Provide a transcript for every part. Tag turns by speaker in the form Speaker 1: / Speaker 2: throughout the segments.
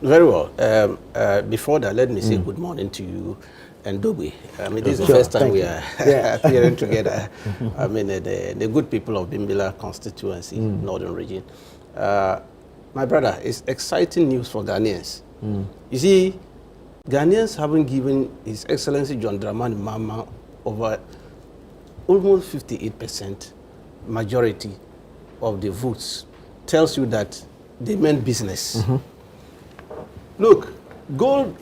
Speaker 1: Very well. Before that, let me say good morning to you and Dogwe. I mean, this is the first time we are appearing together. I mean, the good people of Bimbilla constituency, Northern region. My brother, it's exciting news for Ghanaians. You see, Ghanaians haven't given His Excellency John Dramani Mahama over almost 58% majority of the votes. Tells you that they meant business. Look, gold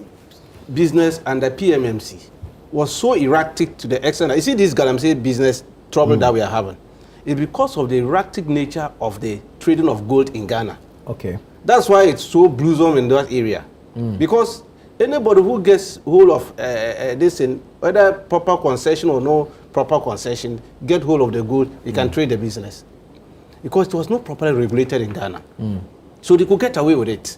Speaker 1: business under PMMC was so erratic to the extent. You see this Galamsey business trouble that we are having. It's because of the erratic nature of the trading of gold in Ghana.
Speaker 2: Okay.
Speaker 1: That's why it's so blossom in that area. Because anybody who gets hold of this, in whether proper concession or no proper concession, get hold of the gold, you can trade the business. Because it was not properly regulated in Ghana. So they could get away with it.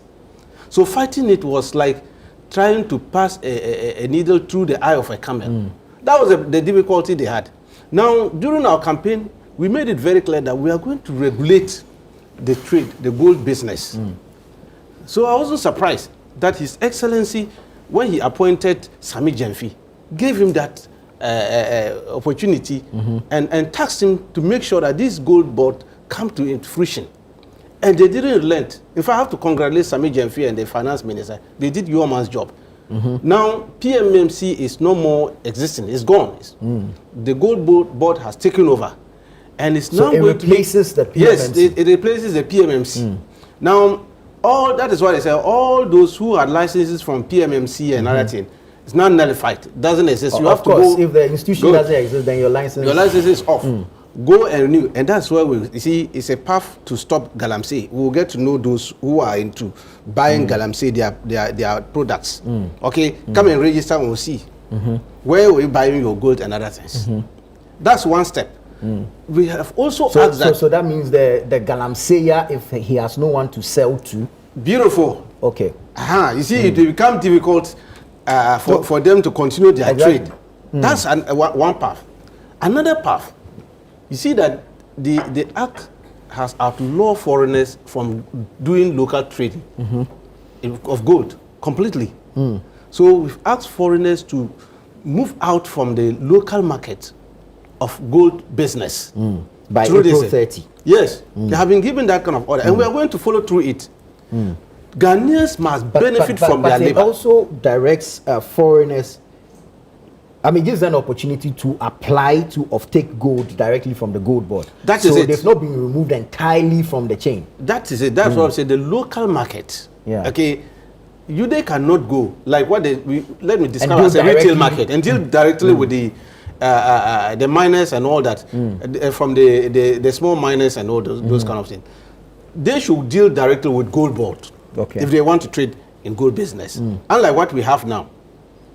Speaker 1: So fighting it was like trying to pass a needle through the eye of a camel. That was the difficulty they had. Now, during our campaign, we made it very clear that we are going to regulate the trade, the gold business. So I wasn't surprised that His Excellency, when he appointed Sami Gyamfi, gave him that opportunity and tasked him to make sure that this gold board come to fruition. And they didn't relent. In fact, I have to congratulate Sami Gyamfi and the finance minister. They did your man's job. Now, PMMC is no more existing. It's gone. The gold board has taken over. And it's now
Speaker 2: it replaces the PMMC.
Speaker 1: Yes, it replaces the PMMC. Now, that is why they say all those who had licenses from PMMC and other things, it's not nullified. It doesn't exist. You have to go.
Speaker 2: If the institution doesn't exist, then your license
Speaker 1: is off. Go and renew, and that's where you see it's a path to stop Galamsey. We will get to know those who are into buying Galamsey, their products. Okay, come and register and we'll see where are you buying your gold and other things. That's one step. We have also asked that.
Speaker 2: So that means the Galamseya, if he has no one to sell to.
Speaker 1: Beautiful.
Speaker 2: Okay.
Speaker 1: You see, it will become difficult for them to continue their trade. That's one path. Another path. You see that the Act has outlawed foreigners from doing local trading of gold completely. So we've asked foreigners to move out from the local market of gold business.
Speaker 2: By April 30.
Speaker 1: Yes, they have been given that kind of order, and we are going to follow through it. Ghanaians must benefit from their labor.
Speaker 2: But it also directs foreigners. I mean, gives them an opportunity to apply to offtake gold directly from the gold board.
Speaker 1: That is it.
Speaker 2: So they've not been removed entirely from the chain.
Speaker 1: That is it. That's what I'm saying. The local market.
Speaker 2: Yeah.
Speaker 1: Okay. They cannot go like what let me describe as a retail market and deal directly with the miners and all that, from the small miners and all those kind of things. They should deal directly with gold board if they want to trade in gold business. Unlike what we have now.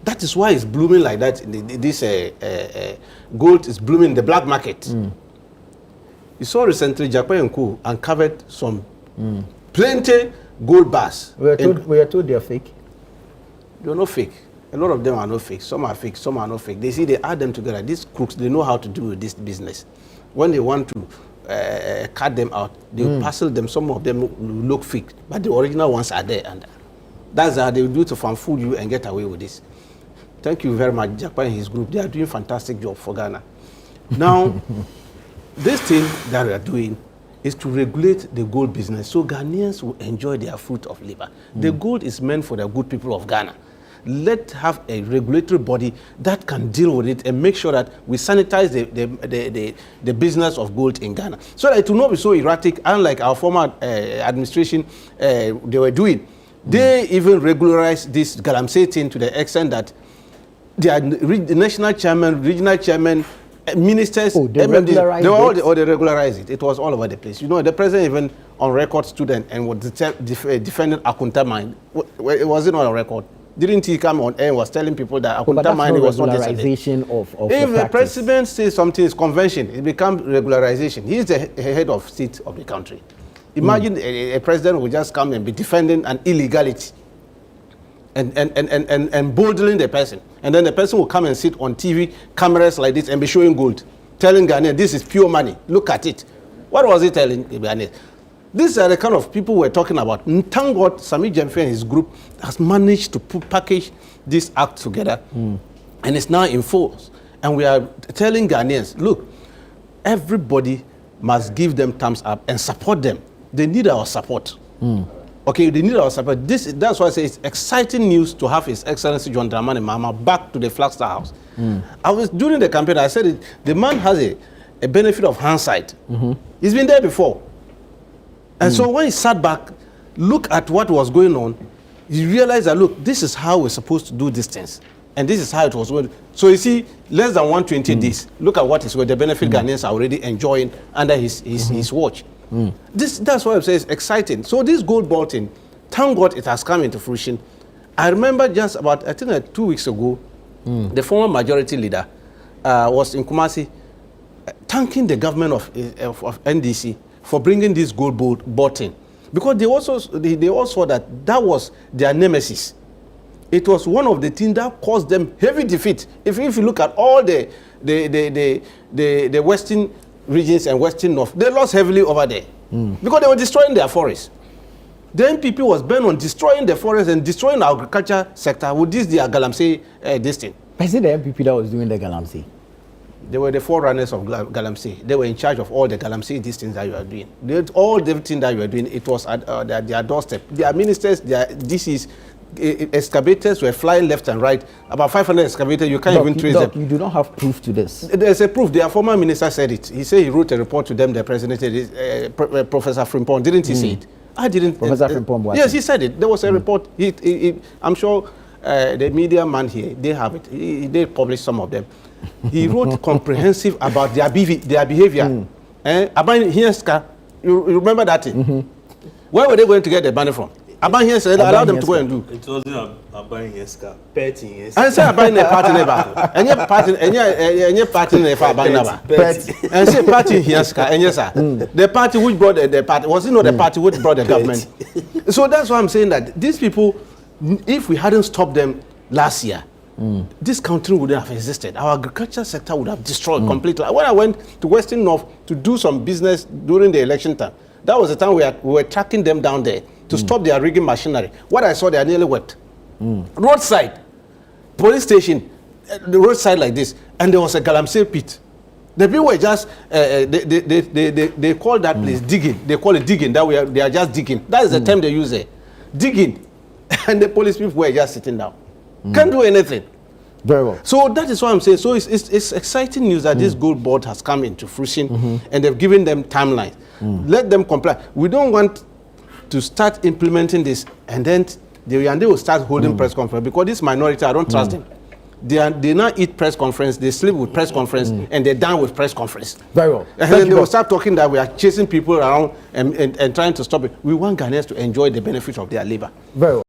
Speaker 1: That is why it's blooming like that. This gold is blooming in the black market. You saw recently Japan and Co. uncovered some plenty gold bars.
Speaker 2: We are told they are fake.
Speaker 1: They're not fake. A lot of them are not fake. Some are fake, some are not fake. They see they add them together. These crooks, they know how to do this business. When they want to cut them out, they parcel them. Some of them look fake, but the original ones are there. And that's how they will do to fool you and get away with this. Thank you very much, Japan and his group. They are doing a fantastic job for Ghana. Now, this thing that we are doing is to regulate the gold business so Ghanaians will enjoy their fruit of labor. The gold is meant for the good people of Ghana. Let's have a regulatory body that can deal with it and make sure that we sanitize the business of gold in Ghana. So that it will not be so erratic, unlike our former administration they were doing. They even regularized this Galamsey thing to the extent that the national chairman, regional chairman, ministers,
Speaker 2: they
Speaker 1: regularized it. It was all over the place. You know, the president even on record stood and was defending Akunta mine. Was it not on record? Didn't he come on air and was telling people that Akunta mine was not
Speaker 2: regularization of
Speaker 1: if the president says something is convention, it becomes regularization. He is the head of state of the country. Imagine a president who just come and be defending an illegality and bolding the person. And then the person will come and sit on TV cameras like this and be showing gold, telling Ghanaians, this is pure money. Look at it. What was he telling Ghanaians? these are the kind of people we're talking about. And thank God, Sami Jemfe and his group has managed to package this act together, and it's now in force. And we are telling Ghanaians, look, everybody must give them thumbs up and support them. They need our support. Okay, they need our support. That's why I say it's exciting news to have His Excellency John Dramani Mahama back to the Flagstaff House. I was during the campaign, I said the man has a benefit of hindsight. He's been there before. And so when he sat back, look at what was going on, he realized that, look, this is how we're supposed to do these things. And this is how it was going. So you see, less than 120 days, look at what is where the benefit Ghanaians are already enjoying under his watch. That's why I'm saying it's exciting. So this gold bolting, thank God it has come into fruition. I remember just about, I think 2 weeks ago, the former majority leader was in Kumasi thanking the government of NDC for bringing this gold bolting. Because they also saw that was their nemesis. It was one of the things that caused them heavy defeat. If you look at all the western regions and western north, they lost heavily over there because they were destroying their forests. The NPP was bent on destroying the forest and destroying the agriculture sector with their Galamsey this thing.
Speaker 2: Is it the NPP that was doing the Galamsey?
Speaker 1: They were the forerunners of Galamsey. They were in charge of all the Galamsey these things that you are doing. Everything that you are doing, it was at their doorstep. Their ministers, their DCs, excavators were flying left and right. About 500 excavators, you can't even trace them.
Speaker 2: You do not have proof to this.
Speaker 1: There's a proof. Their former minister said it. He said he wrote a report to them, the president, Professor Frimpong. Didn't he say it? I didn't.
Speaker 2: Professor Frimpong,
Speaker 1: yes, he said it. There was a report. I'm sure the media man here, they have it. They published some of them. He wrote comprehensive about their behavior. You remember that thing? Where were they going to get the money from? Aban here said allow them to go and do.
Speaker 3: It wasn't Aban Yeska, petting Yeska.
Speaker 1: And say Aban a party never. And your party never Aban never. And say party Yeska and yes sir. The party which brought the party was it not the party which brought the government. So that's why I'm saying that these people, if we hadn't stopped them last year, this country wouldn't have existed. Our agriculture sector would have destroyed completely. When I went to Western North to do some business during the election time, that was the time we were tracking them down there to stop their rigging machinery. What I saw, they are nearly wet. Roadside, police station, the roadside like this, and there was a Galamsey pit. The people were just, they call that place digging. They call it digging. They are just digging. That is the term they use there. Digging. And the police people were just sitting down. Can't do anything.
Speaker 2: Very well.
Speaker 1: So that is what I'm saying. So it's exciting news that this gold board has come into fruition and they've given them timelines. Let them comply. We don't want to start implementing this and then they will start holding press conference because this minority, I don't trust them. They now eat press conference, they sleep with press conference, and they're done with press conference.
Speaker 2: Very well.
Speaker 1: And then they will start talking that we are chasing people around and trying to stop it. We want Ghanaians to enjoy the benefit of their labor.
Speaker 2: Very well.